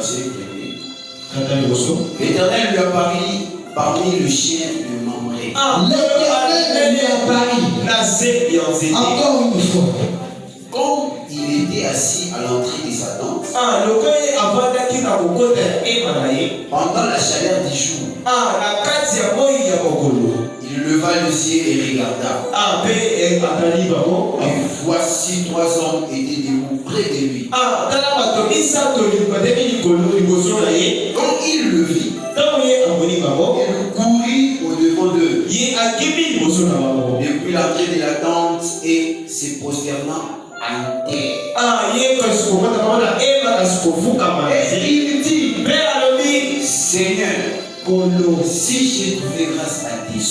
verset 1er. L'Éternel lui apparut parmi le chien de Mamré. L'Éternel lui apparut. Encore une fois. Comme il était assis à l'entrée de sa tente, pendant la chaleur du jour, il leva les yeux et regarda. Et voici 3 hommes étaient debout près de lui. Quand il le vit, il courut au-devant d'eux depuis l'entrée de la tente et se prosternant en terre. Et il dit, Seigneur, si j'ai trouvé grâce à Dieu,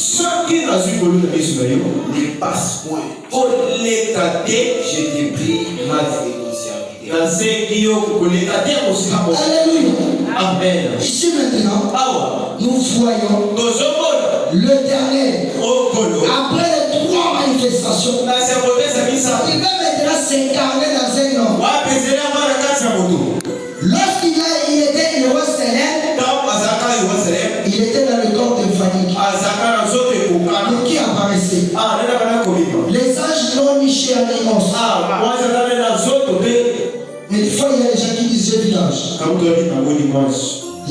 ne passe point. Je te prie, grâce et ton serviteur. Alléluia. Amen. Ici maintenant, nous voyons l'Éternel. Après les 3 manifestations, il va maintenant s'incarner dans un homme. Lorsqu'il était le roi Célèbre, il était dans le corps de Fanny. Mais qui apparaissait? Les anges n'ont ni chair ni os. Mais des fois, il y a des gens qui disent j'ai vu l'ange.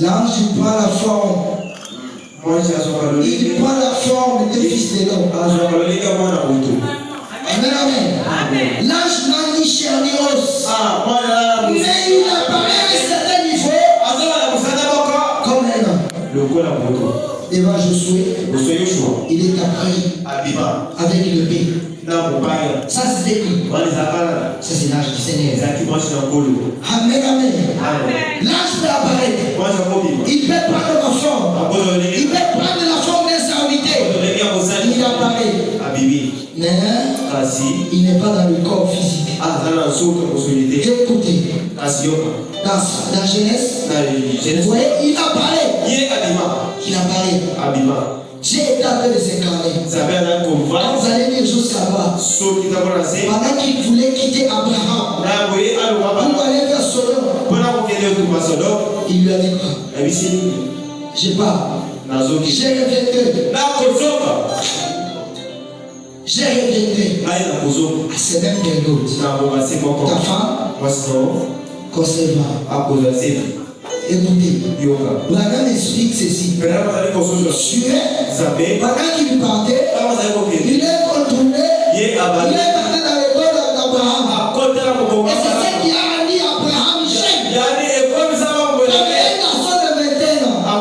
L'ange, il prend la forme. Il prend la forme des fils de l'homme. Amen, amen. L'ange n'a ni chair ni os. Mais il apparaît à un certain niveau comme un homme. Devant Josué, il est apparu avec le B. Ça c'était qui? Ça c'est l'ange du Seigneur. Amen, amen. L'ange peut apparaître. Il peut prendre ma forme. Il peut prendre la forme d'un serviteur. Il apparaît. Mais il n'est pas dans le corps physique. Écoutez. Dans Genèse, vous voyez, il apparaît. Il apparaît. Dieu est en train de s'incarner. Vous allez lire jusqu'à bas. Pendant qu'il voulait quitter Abraham pour aller vers Sodome, il lui a dit quoi? Je pars. Je reviendrai. Je reviendrai. À ce même d'autres. Ta femme conserva. Écoutez, Branham explique ceci. Pendant qu'il partait, il est contourné, il est parti dans le corps d'Abraham. Et c'est ce qui a rendu Abraham jeune.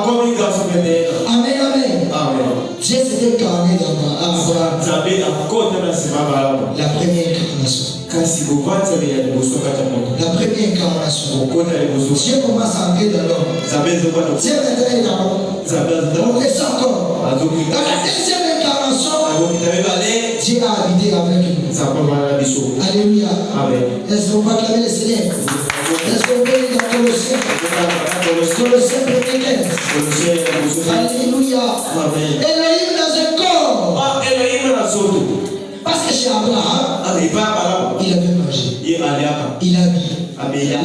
Comme un garçon de 21 ans. Amen, amen. Dieu s'est incarné dans Abraham. La première incarnation. La première incarnation. Dieu commence à entrer dans l'homme. Dieu est dans l'homme. On reste encore. Dans la deuxième incarnation, Dieu a habité avec nous. Alléluia. Est-ce qu'on va acclamer le Seigneur? Est-ce qu'on peut lire dans Colossiens? Colossiens 1:15. Alléluia. Elohim dans un corps. Parce que chez Abraham, il avait mangé. Il a bu.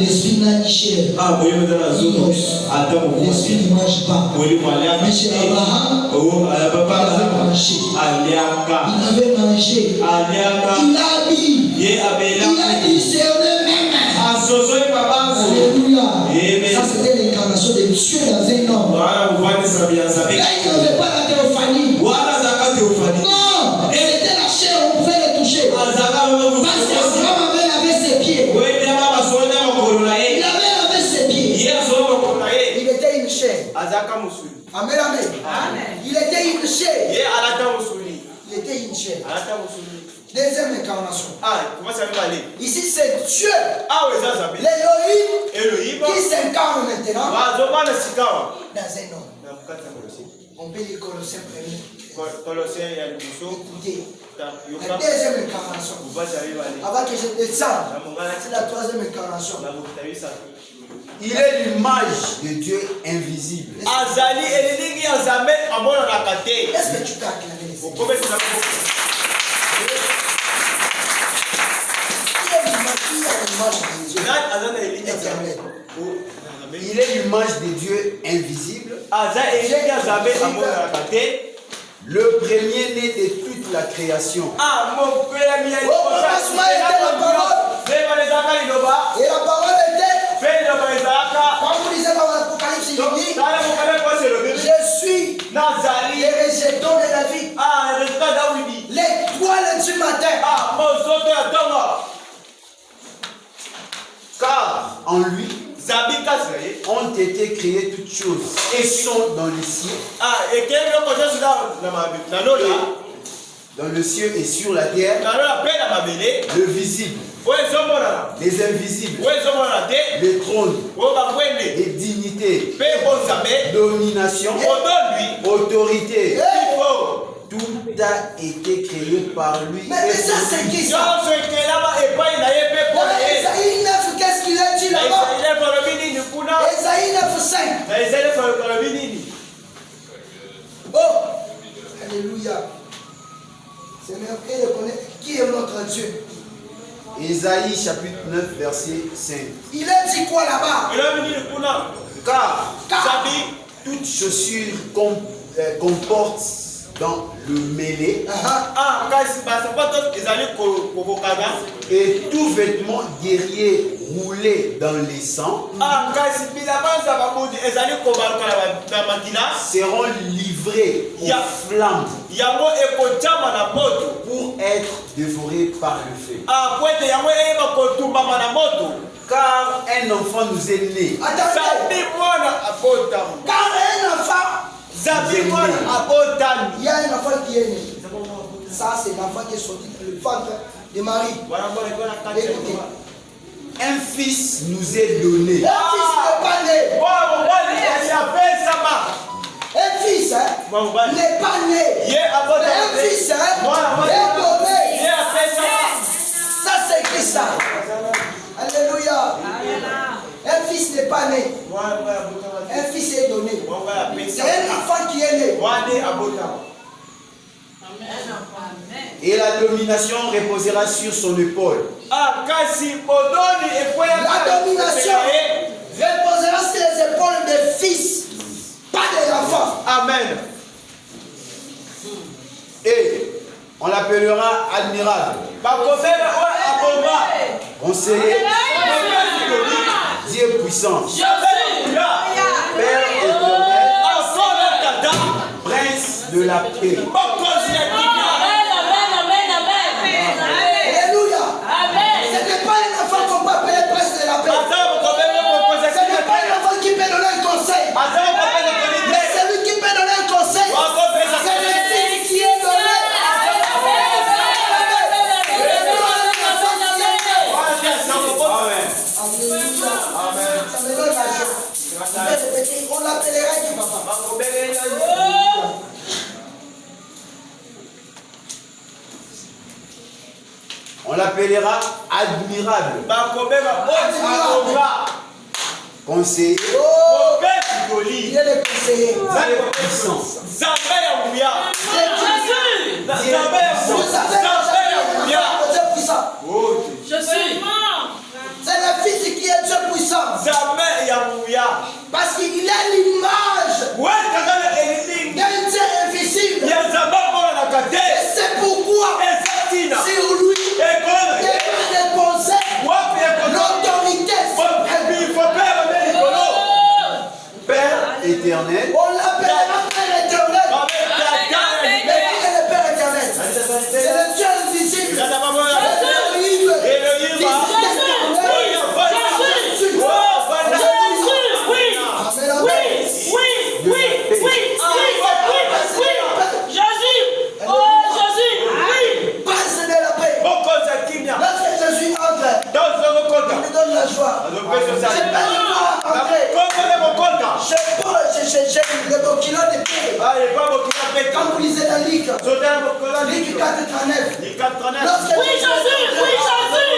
L'esprit n'a ni chair. L'esprit ne mange pas. Mais chez Abraham, il avait mangé. Il avait mangé. Il a bu. Il a discerné même. Alléluia. Ça c'était l'incarnation de Dieu dans un homme. Là il n'avait pas la théophanie. Non, c'était la chair, on pouvait le toucher. Parce qu'Abraham avait lavé ses pieds. Il avait lavé ses pieds. Il était une chair. Amen, amen. Il était une chair. Il était une chair. Deuxième incarnation. Ici c'est Dieu. L'Élohim qui s'incarne maintenant dans un homme. On peut lire Colossiens 1er. Écoutez, la deuxième incarnation. Avant que je descende, c'est la troisième incarnation. Il est l'image de Dieu invisible. Est-ce que tu t'as acclamé les Seigneurs? Il y a l'image de Dieu éternelle. Il est l'image des dieux invisibles. Le premier-né de toute la création. Et la parole était, quand vous lisez dans l'Apocalypse, il dit, je suis le rejeton de David, l'étoile du matin. Car en lui ont été créées toutes choses et sont dans le ciel. Dans le ciel et sur la terre, le visible, les invisibles, les trônes, les dignités, domination, autorité. Tout a été créé par lui. Mais ça, c'est qui ça? Esaïe 9, qu'est-ce qu'il a dit là-bas? Esaïe 9:5. Oh, alléluia. Seigneur, et de connaître qui est notre Dieu. Ésaïe chapitre 9, verset 5. Il a dit quoi là-bas? Car toute chaussure comporte dans le mêlé et tout vêtement guerrier roulé dans les sangs seront livrés aux flammes pour être dévorés par le feu. Car un enfant nous est né. Car un enfant, il y a un enfant qui est né. Ça, c'est l'enfant qui est sorti dans le ventre de Marie. Écoutez. Un fils nous est donné. Un fils n'est pas né. Un fils n'est pas né. Mais un fils est donné. Ça, c'est qui ça? Alléluia. Un fils n'est pas né. Un fils est donné. C'est un enfant qui est né. Et la domination reposera sur son épaule. La domination reposera sur les épaules des fils, pas des enfants. Amen. Et on l'appellera admirable, conseiller, Dieu puissant, Père éternel, Prince de la paix. Alléluia. Ce n'est pas un enfant qu'on peut appeler Prince de la paix. Ce n'est pas un enfant qui peut donner un conseil. Mais celui qui peut donner un conseil, c'est le fils qui est donné. Amen. Ça me donne la joie. Je vais répéter, on l'appellera qui, papa? On l'appellera admirable, conseiller, Il est le conseiller. puissant. Dieu puissant. C'est le fils qui est Dieu puissant. Parce qu'il a l'image d'un Dieu invisible. Et c'est pourquoi sur lui est déposé l'autorité suprême. Père éternel, On l'appellera Père éternel. Mais qui est le Père éternel? C'est le Dieu invisible. C'est la joie. J'ai pas de quoi entrer. J'ai le document de paix. Quand vous lisez la Ligue 4:39. Oui, Jésus, oui, Jésus.